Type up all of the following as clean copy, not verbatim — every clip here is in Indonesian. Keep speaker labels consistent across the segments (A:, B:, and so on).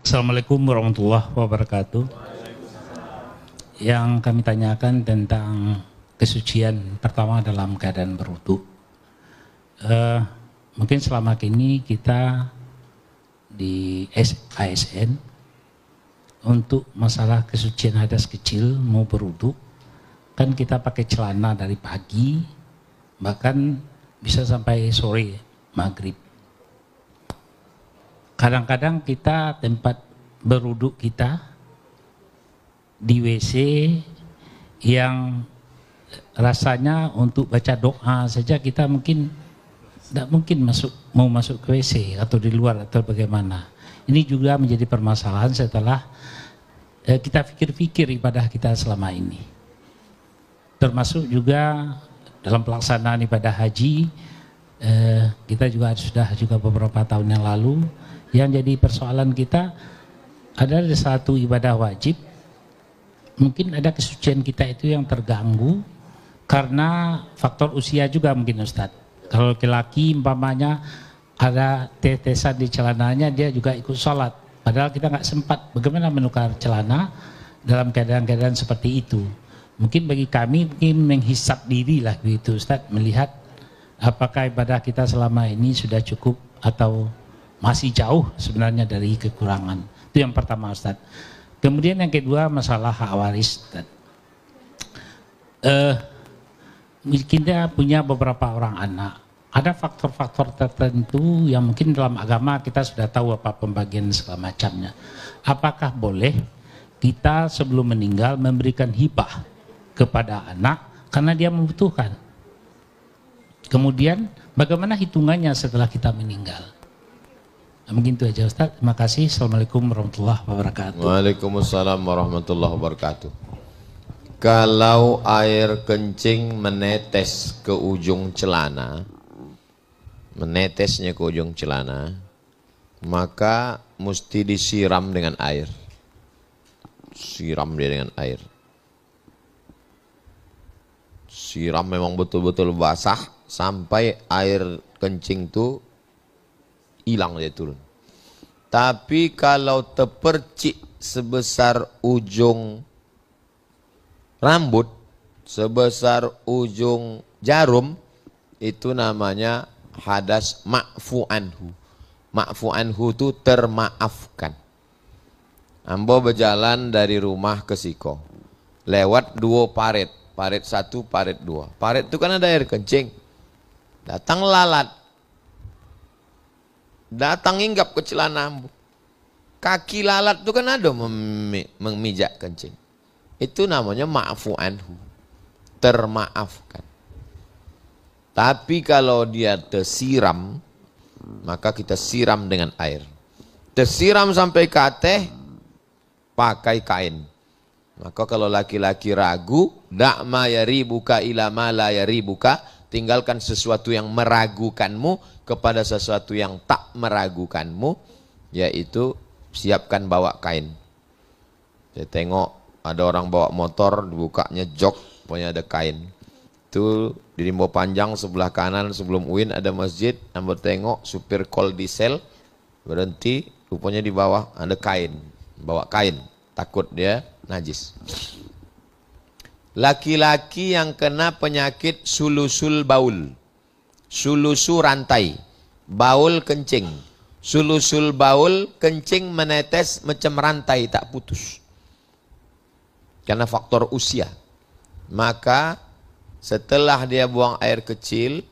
A: Assalamualaikum warahmatullahi wabarakatuh. Yang kami tanyakan tentang kesucian pertama dalam keadaan berwudu. Mungkin selama ini kita di ASN untuk masalah kesucian hadas kecil mau berwudu, kan kita pakai celana dari pagi bahkan bisa sampai sore maghrib. Kadang-kadang kita tempat berwudu kita di WC yang rasanya untuk baca doa saja kita mungkin tidak mungkin mau masuk ke WC atau di luar atau bagaimana. Ini juga menjadi permasalahan setelah kita pikir-pikir ibadah kita selama ini. Termasuk juga dalam pelaksanaan ibadah haji, kita sudah beberapa tahun yang lalu. Yang jadi persoalan kita adalah satu ibadah wajib, mungkin ada kesucian kita itu yang terganggu karena faktor usia juga mungkin Ustadz. Kalau laki-laki umpamanya ada tetesan di celananya, dia juga ikut sholat, padahal kita nggak sempat. Bagaimana menukar celana dalam keadaan-keadaan seperti itu? Mungkin bagi kami mungkin menghisap diri lah begitu Ustadz, melihat apakah ibadah kita selama ini sudah cukup atau masih jauh sebenarnya dari kekurangan. Itu yang pertama Ustadz. Kemudian yang kedua masalah hak waris Ustadz. Kita punya beberapa orang anak. Ada faktor-faktor tertentu yang mungkin dalam agama kita sudah tahu apa pembagian segala macamnya. Apakah boleh kita sebelum meninggal memberikan hibah kepada anak karena dia membutuhkan? Kemudian bagaimana hitungannya setelah kita meninggal? Mungkin itu aja Ustaz. Terima kasih. Assalamualaikum warahmatullahi wabarakatuh.
B: Waalaikumsalam warahmatullahi wabarakatuh. Kalau air kencing menetes ke ujung celana, menetesnya ke ujung celana, maka mesti disiram dengan air. Siram dia dengan air. Siram memang betul-betul basah sampai air kencing itu hilang, dia turun. Tapi kalau terpercik sebesar ujung rambut, sebesar ujung jarum, itu namanya hadas ma'fu anhu. Ma'fu anhu itu termaafkan. Ambo berjalan dari rumah ke Siko, lewat dua parit, parit satu, parit dua. Parit itu kan ada air kencing, datang lalat, datang hinggap ke celanamu. Kaki lalat itu kan ada memijak kencing. Itu namanya ma'fu anhu, termaafkan. Tapi kalau dia tersiram, maka kita siram dengan air. Tersiram sampai ke ateh, pakai kain. Maka kalau laki-laki ragu, da'ma yaribuka ila ma la yaribuka, tinggalkan sesuatu yang meragukanmu kepada sesuatu yang tak meragukanmu, yaitu siapkan bawa kain. Saya tengok ada orang bawa motor, dibukanya jok, punya ada kain. Itu di Limbo Panjang sebelah kanan sebelum UIN ada masjid, ambil tengok supir kol diesel berhenti, rupanya di bawah ada kain, bawa kain, takut dia najis. Laki-laki yang kena penyakit sulusul baul, sulusu rantai, baul kencing, sulusul baul kencing menetes macam rantai tak putus karena faktor usia. Maka setelah dia buang air kecil,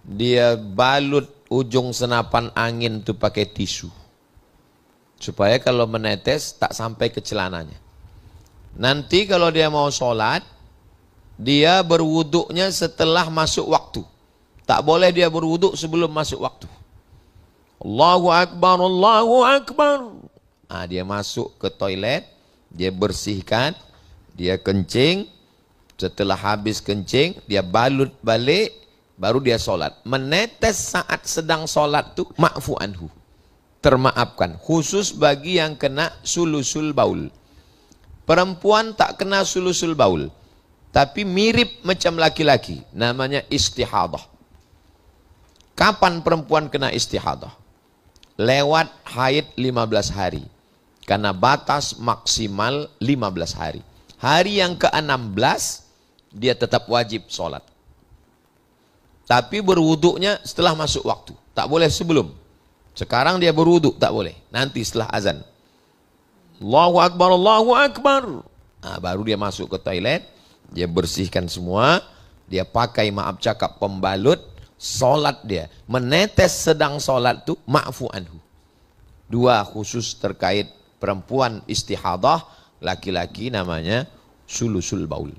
B: dia balut ujung senapan angin itu pakai tisu supaya kalau menetes tak sampai ke celananya. Nanti kalau dia mau sholat, dia berwuduknya setelah masuk waktu. Tak boleh dia berwuduk sebelum masuk waktu. Allahu Akbar, Allahu Akbar. Nah, dia masuk ke toilet, dia bersihkan, dia kencing. Setelah habis kencing, dia balut balik, baru dia sholat. Menetes saat sedang sholat itu ma'fu anhu, termaafkan. Khusus bagi yang kena sulusul baul. Perempuan tak kena sulusul baul, tapi mirip macam laki-laki, namanya istihadah. Kapan perempuan kena istihadah? Lewat haid 15 hari. Karena batas maksimal 15 hari. Hari yang ke-16 dia tetap wajib sholat. Tapi berwuduknya setelah masuk waktu. Tak boleh sebelum. Sekarang dia berwuduk, tak boleh. Nanti setelah azan. Allahu Akbar, Allahu Akbar. Nah, baru dia masuk ke toilet. Dia bersihkan semua. Dia pakai maaf cakap pembalut. Sholat dia. Menetes sedang sholat tu ma'fu anhu. Dua khusus terkait perempuan istihadah, laki-laki namanya sulusul baul.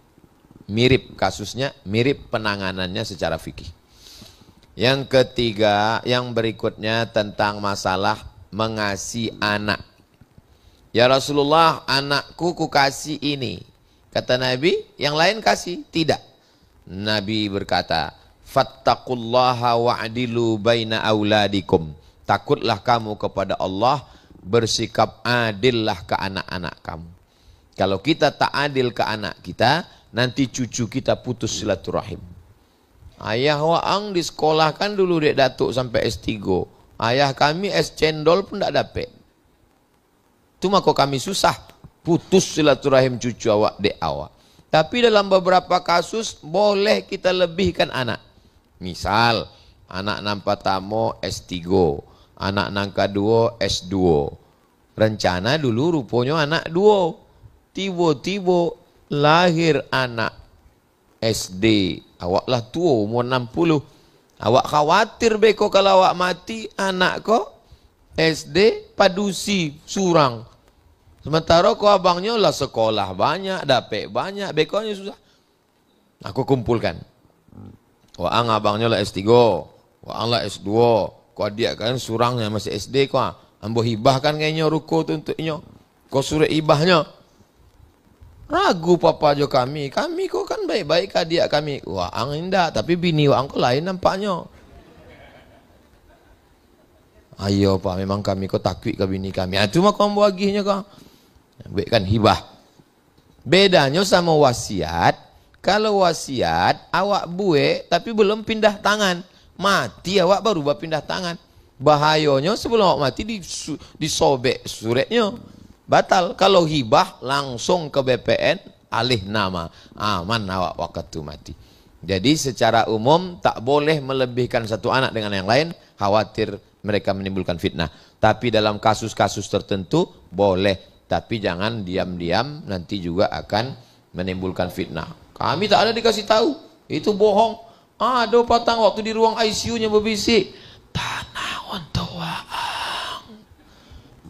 B: Mirip kasusnya, mirip penanganannya secara fikih. Yang ketiga, yang berikutnya tentang masalah mengasihi anak. Ya Rasulullah, anakku ku kasih ini. Kata Nabi, yang lain kasih? Tidak. Nabi berkata, fattaqullaha wa'adilu baina auladikum. Takutlah kamu kepada Allah, bersikap adillah ke anak-anak kamu. Kalau kita tak adil ke anak kita, nanti cucu kita putus silaturahim. Ayah waang di sekolah kan dulu dek datuk sampai S3. Ayah kami S cendol pun tak dapat. Itu maka kami susah putus silaturahim cucu awak dek awak. Tapi dalam beberapa kasus boleh kita lebihkan anak. Misal anak nang pertama S3, anak nang kedua S2. Rencana dulu rupanya anak 2. Tiba-tiba lahir anak SD. Awak lah tua umur 60. Awak khawatir beko kalau awak mati anak kau SD padusi surang. Sementara kau abangnya lah sekolah banyak, dapat banyak, bekonya susah. Aku kumpulkan. Waang abangnya lah S3, waang lah S2. Kau adik kan surangnya masih SD kau. Ambo hibah kan kayaknya ruko tu untuknya. Kau suruh hibahnya. Ragu papa jo kami kok kan baik-baik adik kami. Waang indah, tapi bini waang kau lain nampaknya. Ayo pak, memang kami kau takut ke bini kami. Itu mah kau baginya kau. Baik kan hibah. Bedanya sama wasiat. Kalau wasiat awak buat tapi belum pindah tangan, mati awak baru pindah tangan. Bahayanya sebelum awak mati disobek suratnya. Batal. Kalau hibah langsung ke BPN, alih nama, aman awak waktu mati. Jadi secara umum tak boleh melebihkan satu anak dengan yang lain, khawatir mereka menimbulkan fitnah. Tapi dalam kasus-kasus tertentu boleh, tapi jangan diam-diam nanti juga akan menimbulkan fitnah. Kami tak ada dikasih tahu, itu bohong. Ada patang waktu di ruang ICU-nya berbisik, tanah untuk waang.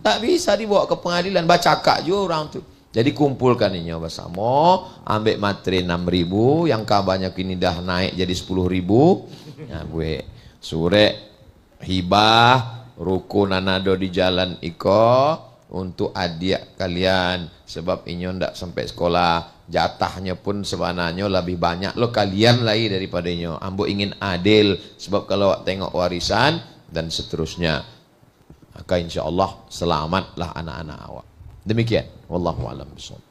B: Tak bisa dibawa ke pengadilan, baca kak juga orang tu. Jadi kumpulkan ini bersama, ambil materi 6.000, yang kabarnya kini dah naik jadi 10.000. Nah, gue sore hibah rukun anado di jalan iko untuk adik kalian, sebab inyo ndak sampai sekolah. Jatahnya pun sebenarnya lebih banyak lo kalian lagi daripada inyo. Ambo ingin adil, sebab kalau tengok warisan dan seterusnya, maka insya Allah selamatlah anak-anak awak. Demikian, wallahu a'lam bishawab.